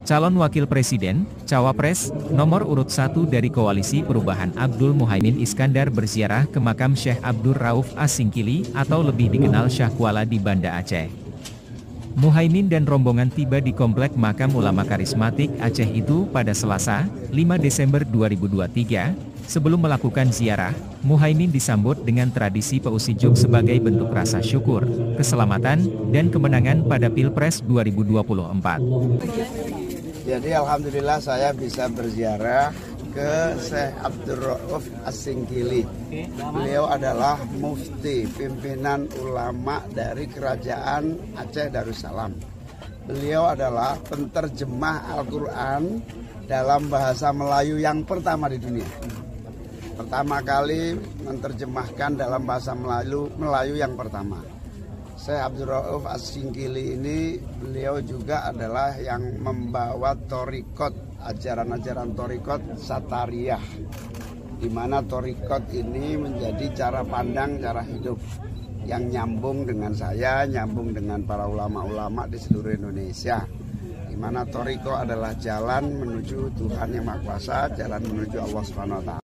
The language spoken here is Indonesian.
Calon Wakil Presiden, Cawapres, nomor urut 1 dari Koalisi Perubahan Abdul Muhaimin Iskandar berziarah ke makam Syekh Abdur Rauf As-Singkili atau lebih dikenal Syah Kuala di Banda Aceh. Muhaimin dan rombongan tiba di Komplek Makam Ulama Karismatik Aceh itu pada Selasa, 5 Desember 2023. Sebelum melakukan ziarah, Muhaimin disambut dengan tradisi Pausijuk sebagai bentuk rasa syukur, keselamatan, dan kemenangan pada Pilpres 2024. Jadi alhamdulillah saya bisa berziarah ke Syekh Abdur Rauf As-Singkili. Beliau adalah mufti, pimpinan ulama dari Kerajaan Aceh Darussalam. Beliau adalah penterjemah Al-Quran dalam bahasa Melayu yang pertama di dunia. Pertama kali menerjemahkan dalam bahasa Melayu yang pertama. Syekh Abdur Rauf As-Singkili ini beliau juga adalah yang membawa torikot, ajaran-ajaran torikot Satariyah, di mana torikot ini menjadi cara pandang, cara hidup yang nyambung dengan saya, nyambung dengan para ulama-ulama di seluruh Indonesia. Di mana torikot adalah jalan menuju Tuhan Yang Maha Kuasa, jalan menuju Allah Subhanahu wa Ta'ala.